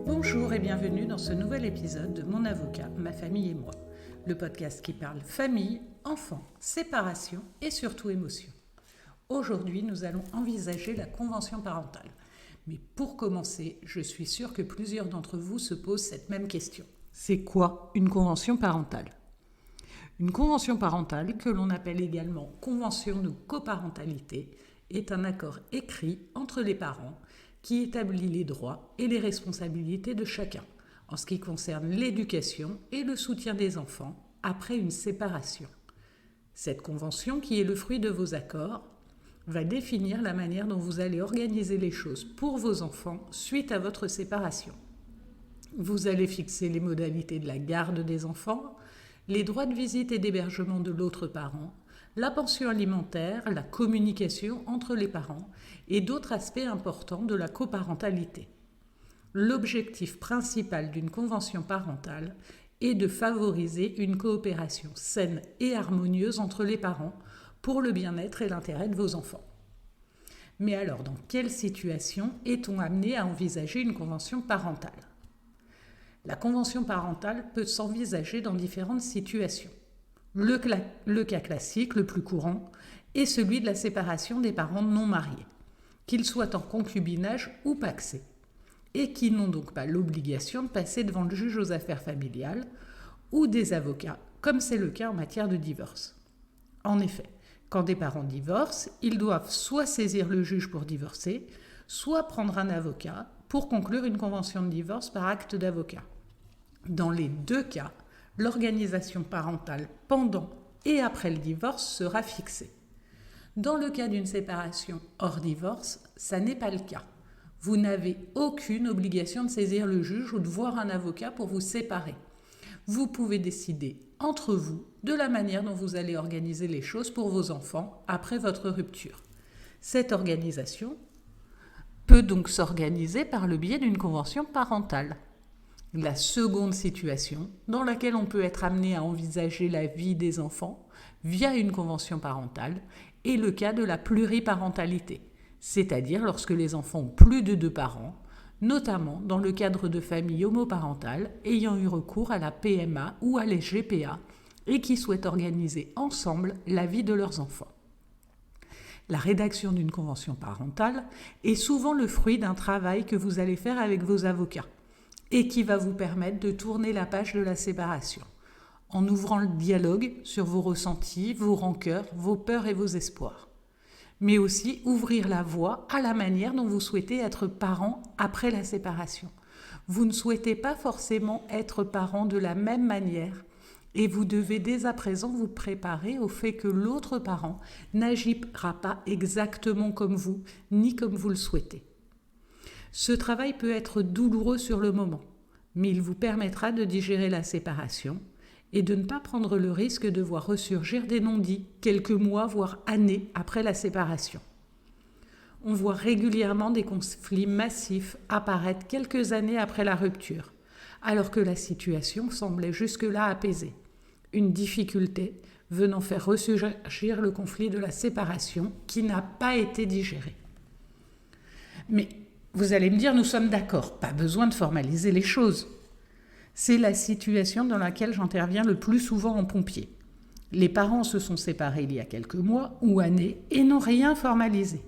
Bonjour et bienvenue dans ce nouvel épisode de Mon avocat, ma famille et moi, le podcast qui parle famille, enfants, séparation et surtout émotions. Aujourd'hui, nous allons envisager la convention parentale. Mais pour commencer, je suis sûre que plusieurs d'entre vous se posent cette même question. C'est quoi une convention parentale ? Une convention parentale, que l'on appelle également convention de coparentalité, est un accord écrit entre les parents qui établit les droits et les responsabilités de chacun en ce qui concerne l'éducation et le soutien des enfants après une séparation. Cette convention, qui est le fruit de vos accords, va définir la manière dont vous allez organiser les choses pour vos enfants suite à votre séparation. Vous allez fixer les modalités de la garde des enfants, les droits de visite et d'hébergement de l'autre parent, la pension alimentaire, la communication entre les parents et d'autres aspects importants de la coparentalité. L'objectif principal d'une convention parentale est de favoriser une coopération saine et harmonieuse entre les parents pour le bien-être et l'intérêt de vos enfants. Mais alors, dans quelle situation est-on amené à envisager une convention parentale ? La convention parentale peut s'envisager dans différentes situations. Le cas classique, le plus courant, est celui de la séparation des parents non mariés, qu'ils soient en concubinage ou pacsés, et qui n'ont donc pas l'obligation de passer devant le juge aux affaires familiales ou des avocats, comme c'est le cas en matière de divorce. En effet, quand des parents divorcent, ils doivent soit saisir le juge pour divorcer, soit prendre un avocat pour conclure une convention de divorce par acte d'avocat. Dans les deux cas, l'organisation parentale pendant et après le divorce sera fixée. Dans le cas d'une séparation hors divorce, ça n'est pas le cas. Vous n'avez aucune obligation de saisir le juge ou de voir un avocat pour vous séparer. Vous pouvez décider entre vous de la manière dont vous allez organiser les choses pour vos enfants après votre rupture. Cette organisation peut donc s'organiser par le biais d'une convention parentale. La seconde situation dans laquelle on peut être amené à envisager la vie des enfants via une convention parentale est le cas de la pluriparentalité, c'est-à-dire lorsque les enfants ont plus de 2 parents, notamment dans le cadre de familles homoparentales ayant eu recours à la PMA ou à les GPA et qui souhaitent organiser ensemble la vie de leurs enfants. La rédaction d'une convention parentale est souvent le fruit d'un travail que vous allez faire avec vos avocats et qui va vous permettre de tourner la page de la séparation, en ouvrant le dialogue sur vos ressentis, vos rancœurs, vos peurs et vos espoirs. Mais aussi ouvrir la voie à la manière dont vous souhaitez être parent après la séparation. Vous ne souhaitez pas forcément être parent de la même manière et vous devez dès à présent vous préparer au fait que l'autre parent n'agira pas exactement comme vous, ni comme vous le souhaitez. Ce travail peut être douloureux sur le moment, mais il vous permettra de digérer la séparation et de ne pas prendre le risque de voir ressurgir des non-dits quelques mois, voire années après la séparation. On voit régulièrement des conflits massifs apparaître quelques années après la rupture, alors que la situation semblait jusque-là apaisée. Une difficulté venant faire ressurgir le conflit de la séparation qui n'a pas été digéré. Mais vous allez me dire, nous sommes d'accord, pas besoin de formaliser les choses. C'est la situation dans laquelle j'interviens le plus souvent en pompier. Les parents se sont séparés il y a quelques mois ou années et n'ont rien formalisé.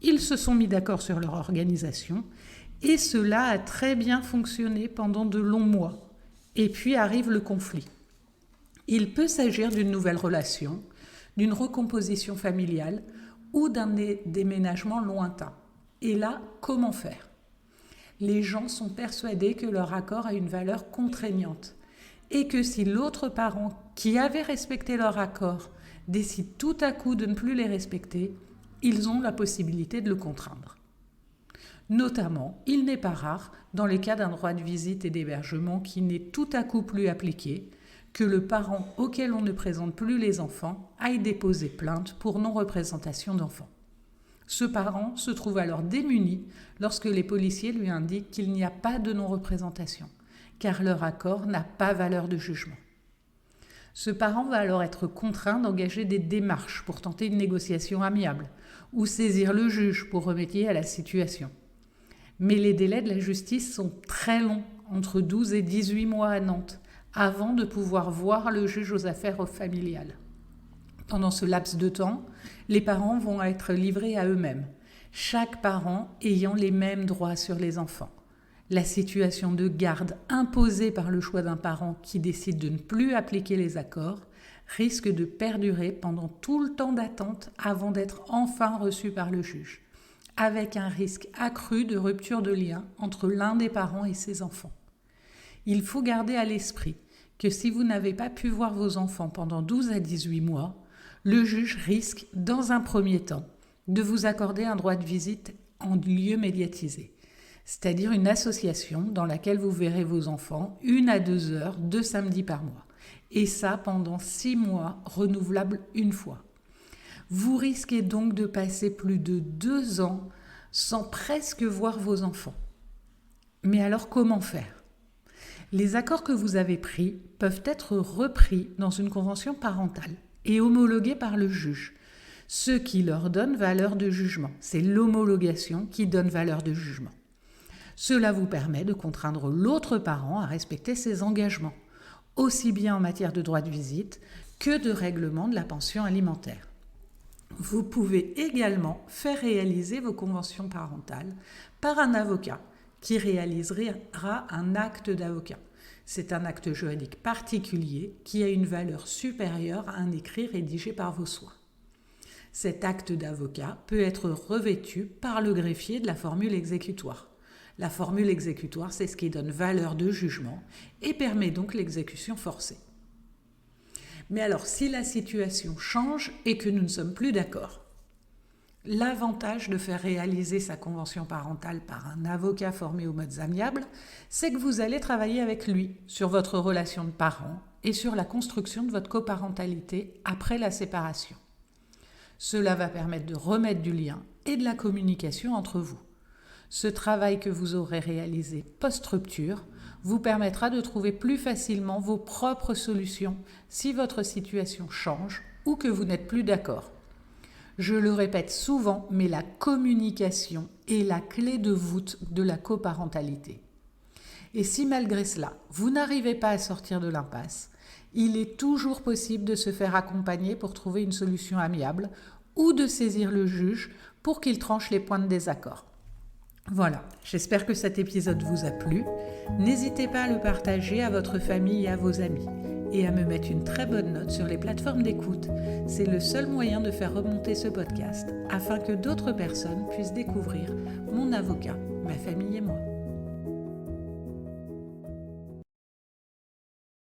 Ils se sont mis d'accord sur leur organisation et cela a très bien fonctionné pendant de longs mois. Et puis arrive le conflit. Il peut s'agir d'une nouvelle relation, d'une recomposition familiale ou d'un déménagement lointain. Et là, comment faire ? Les gens sont persuadés que leur accord a une valeur contraignante et que si l'autre parent qui avait respecté leur accord décide tout à coup de ne plus les respecter, ils ont la possibilité de le contraindre. Notamment, il n'est pas rare, dans les cas d'un droit de visite et d'hébergement qui n'est tout à coup plus appliqué, que le parent auquel on ne présente plus les enfants aille déposer plainte pour non-représentation d'enfants. Ce parent se trouve alors démuni lorsque les policiers lui indiquent qu'il n'y a pas de non-représentation, car leur accord n'a pas valeur de jugement. Ce parent va alors être contraint d'engager des démarches pour tenter une négociation amiable, ou saisir le juge pour remédier à la situation. Mais les délais de la justice sont très longs, entre 12 et 18 mois à Nantes, avant de pouvoir voir le juge aux affaires familiales. Pendant ce laps de temps, les parents vont être livrés à eux-mêmes, chaque parent ayant les mêmes droits sur les enfants. La situation de garde imposée par le choix d'un parent qui décide de ne plus appliquer les accords risque de perdurer pendant tout le temps d'attente avant d'être enfin reçu par le juge, avec un risque accru de rupture de lien entre l'un des parents et ses enfants. Il faut garder à l'esprit que si vous n'avez pas pu voir vos enfants pendant 12 à 18 mois, le juge risque, dans un premier temps, de vous accorder un droit de visite en lieu médiatisé, c'est-à-dire une association dans laquelle vous verrez vos enfants 1 à 2 heures 2 samedis par mois. Et ça pendant 6 mois, renouvelable une fois. Vous risquez donc de passer plus de 2 ans sans presque voir vos enfants. Mais alors comment faire ? Les accords que vous avez pris peuvent être repris dans une convention parentale et homologués par le juge, ce qui leur donne valeur de jugement. C'est l'homologation qui donne valeur de jugement. Cela vous permet de contraindre l'autre parent à respecter ses engagements, aussi bien en matière de droit de visite que de règlement de la pension alimentaire. Vous pouvez également faire réaliser vos conventions parentales par un avocat qui réalisera un acte d'avocat. C'est un acte juridique particulier qui a une valeur supérieure à un écrit rédigé par vos soins. Cet acte d'avocat peut être revêtu par le greffier de la formule exécutoire. La formule exécutoire, c'est ce qui donne valeur de jugement et permet donc l'exécution forcée. Mais alors, si la situation change et que nous ne sommes plus d'accord, l'avantage de faire réaliser sa convention parentale par un avocat formé aux modes amiables, c'est que vous allez travailler avec lui sur votre relation de parent et sur la construction de votre coparentalité après la séparation. Cela va permettre de remettre du lien et de la communication entre vous. Ce travail que vous aurez réalisé post-rupture vous permettra de trouver plus facilement vos propres solutions si votre situation change ou que vous n'êtes plus d'accord. Je le répète souvent, mais la communication est la clé de voûte de la coparentalité. Et si malgré cela, vous n'arrivez pas à sortir de l'impasse, il est toujours possible de se faire accompagner pour trouver une solution amiable ou de saisir le juge pour qu'il tranche les points de désaccord. Voilà, j'espère que cet épisode vous a plu. N'hésitez pas à le partager à votre famille et à vos amis et à me mettre une très bonne note sur les plateformes d'écoute. C'est le seul moyen de faire remonter ce podcast afin que d'autres personnes puissent découvrir mon avocat, ma famille et moi.